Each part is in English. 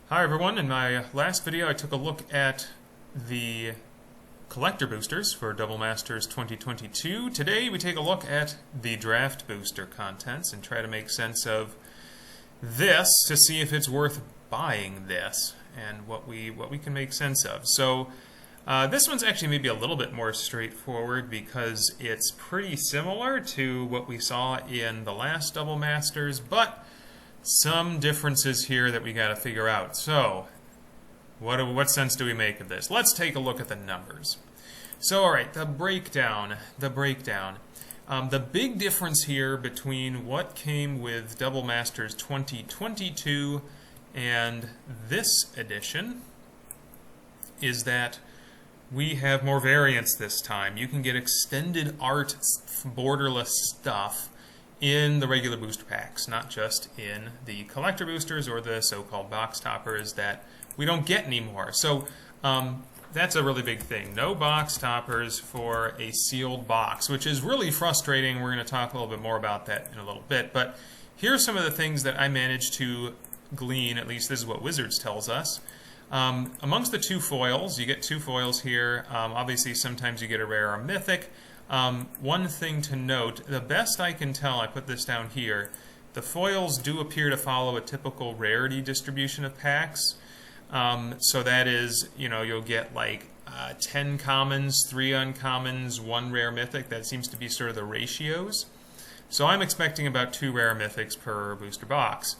Hi everyone, in my last video I took a look at the collector boosters for Double Masters 2022. Today we take a look at the draft booster contents and try to make sense of this to see if it's worth buying this and what we can make sense of. So this one's actually maybe a little bit more straightforward because it's pretty similar to what we saw in the last Double Masters, but some differences here that we got to figure out. So, what sense do we make of this? Let's take a look at the numbers. So, all right, the breakdown. The big difference here between what came with Double Masters 2022 and this edition is that we have more variants this time. You can get extended art borderless stuff in the regular booster packs, not just in the collector boosters or the so-called box toppers that we don't get anymore. So that's a really big thing. No box toppers for a sealed box, which is really frustrating. We're going to talk a little bit more about that in a little bit. But here's some of the things that I managed to glean, at least this is what Wizards tells us. Amongst the two foils, you get two foils here. Obviously, sometimes you get a rare or mythic. One thing to note, the best I can tell, I put this down here, the foils do appear to follow a typical rarity distribution of packs. So that is, you'll get like 10 commons, 3 uncommons, 1 rare mythic. That seems to be sort of the ratios. So I'm expecting about 2 rare mythics per booster box.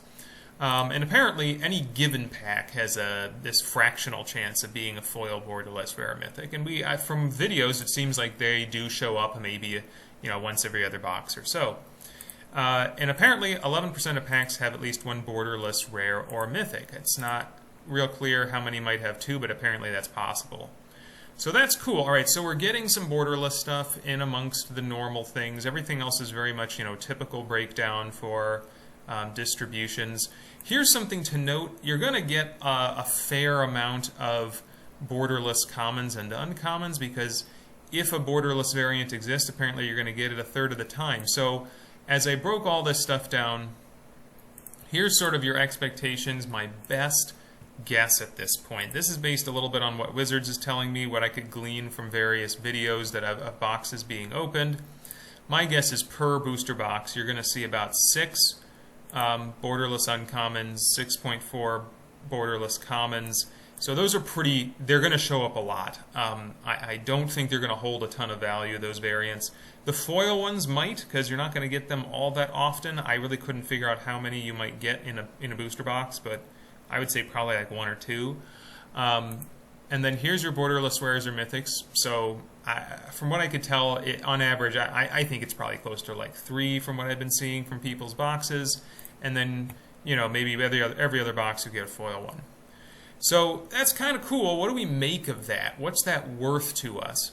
And apparently, any given pack has this fractional chance of being a foil borderless rare mythic. And from videos, it seems like they do show up maybe once every other box or so. And apparently, 11% of packs have at least 1 borderless rare or mythic. It's not real clear how many might have 2, but apparently that's possible. So that's cool. All right, so we're getting some borderless stuff in amongst the normal things. Everything else is very much typical breakdown for distributions. Here's something to note. You're going to get a fair amount of borderless commons and uncommons because if a borderless variant exists, apparently you're going to get it a third of the time. So as I broke all this stuff down, here's sort of your expectations, my best guess at this point. This is based a little bit on what Wizards is telling me, what I could glean from various videos that have boxes being opened. My guess is per booster box, you're going to see about 6 borderless uncommons, 6.4 borderless commons. So those are they're going to show up a lot. I don't think they're going to hold a ton of value, those variants. The foil ones might, because you're not going to get them all that often. I really couldn't figure out how many you might get in a booster box, but I would say probably like 1 or 2. And then here's your borderless rares or mythics. So from what I could tell, on average, I think it's probably close to like 3 from what I've been seeing from people's boxes. And then, maybe every other box you get a foil one. So that's kind of cool. What do we make of that? What's that worth to us?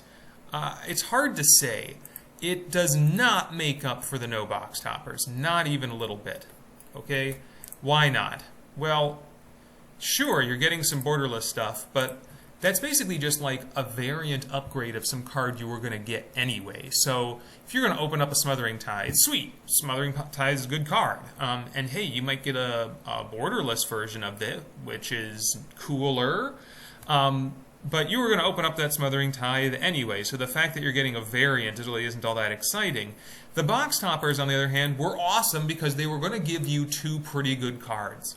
It's hard to say. It does not make up for the no box toppers, not even a little bit. Okay? Why not? Well, sure, you're getting some borderless stuff, but that's basically just like a variant upgrade of some card you were going to get anyway. So if you're going to open up a Smothering Tithe, sweet, Smothering Tithe is a good card. And hey, you might get a borderless version of it, which is cooler. But you were going to open up that Smothering Tithe anyway, so the fact that you're getting a variant really isn't all that exciting. The box toppers, on the other hand, were awesome because they were going to give you 2 pretty good cards.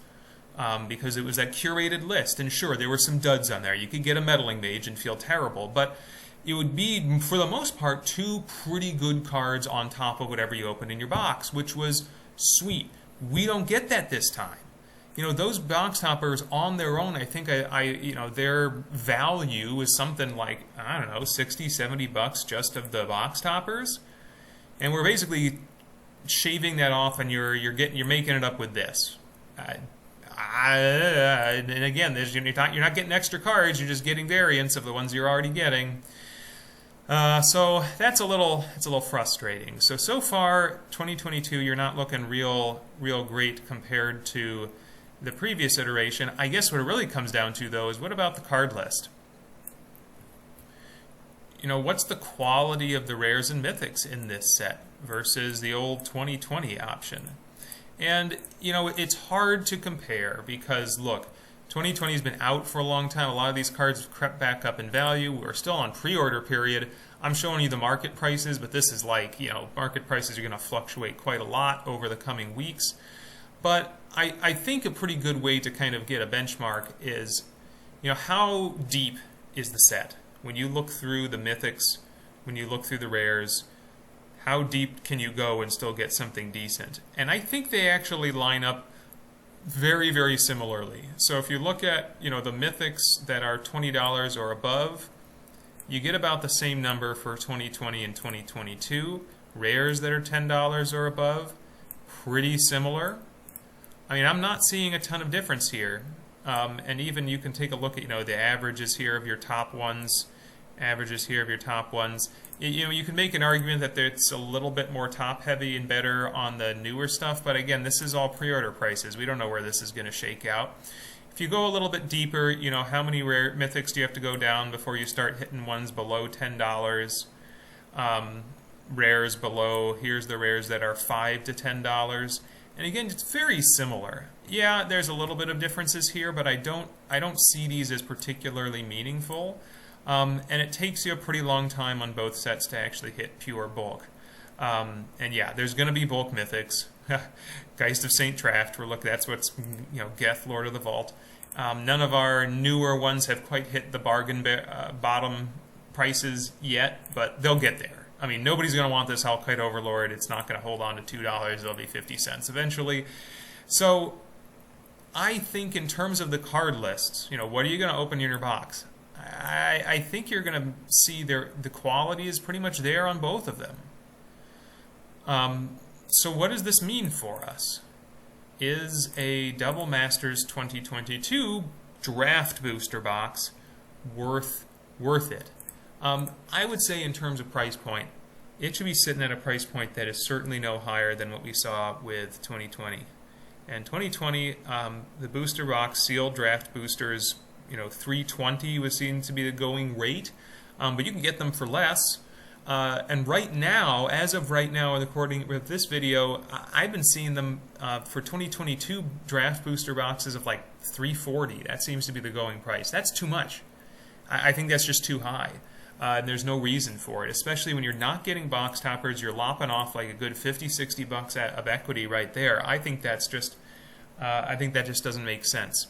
Because it was that curated list, and sure, there were some duds on there. You could get a Meddling Mage and feel terrible, but it would be, for the most part, 2 pretty good cards on top of whatever you opened in your box, which was sweet. We don't get that this time. Those box toppers on their own, I think their value is something like, I don't know, 60, 70 bucks just of the box toppers, and we're basically shaving that off, and you're making it up with this. And again, you're not getting extra cards, you're just getting variants of the ones you're already getting. So it's a little frustrating. So far, 2022, you're not looking real great compared to the previous iteration. I guess what it really comes down to, though, is what about the card list? What's the quality of the rares and mythics in this set versus the old 2020 option? And, it's hard to compare because, look, 2020 has been out for a long time. A lot of these cards have crept back up in value. We're still on pre-order period. I'm showing you the market prices, but this is like, market prices are going to fluctuate quite a lot over the coming weeks. But I think a pretty good way to kind of get a benchmark is, how deep is the set? When you look through the mythics, when you look through the rares, how deep can you go and still get something decent? And I think they actually line up very, very similarly. So if you look at, the mythics that are $20 or above, you get about the same number for 2020 and 2022. Rares that are $10 or above, pretty similar. I mean, I'm not seeing a ton of difference here. And even you can take a look at, the averages here of your top ones, averages here of your top ones. You can make an argument that it's a little bit more top-heavy and better on the newer stuff, but again, this is all pre-order prices. We don't know where this is going to shake out. If you go a little bit deeper, how many rare mythics do you have to go down before you start hitting ones below $10? Rares below, here's the rares that are $5 to $10. And again, it's very similar. Yeah, there's a little bit of differences here, but I don't see these as particularly meaningful. And it takes you a pretty long time on both sets to actually hit pure bulk. And yeah, there's going to be bulk mythics. Geist of Saint Traft, that's what's, Geth, Lord of the Vault. None of our newer ones have quite hit the bargain bottom prices yet, but they'll get there. I mean, nobody's going to want this Hellkite Overlord. It's not going to hold on to $2. It'll be 50 cents eventually. So I think in terms of the card lists, what are you going to open in your box? I think you're going to see the quality is pretty much there on both of them. So what does this mean for us? Is a Double Masters 2022 draft booster box worth it? I would say in terms of price point, it should be sitting at a price point that is certainly no higher than what we saw with 2020. And 2020, the booster box sealed draft boosters, $320 was seen to be the going rate, but you can get them for less. And right now, as of right now, according with this video, I've been seeing them for 2022 draft booster boxes of like $340. That seems to be the going price. That's too much. I think that's just too high. And there's no reason for it, especially when you're not getting box toppers. You're lopping off like a good $50-$60 of equity right there. I think that's just, that just doesn't make sense.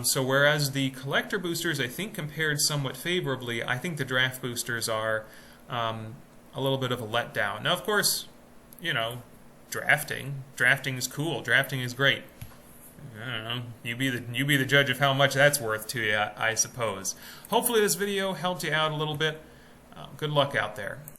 So whereas the collector boosters, I think, compared somewhat favorably, I think the draft boosters are a little bit of a letdown. Now, of course, drafting is cool. Drafting is great. I don't know. You be the judge of how much that's worth to you, I suppose. Hopefully this video helped you out a little bit. Good luck out there.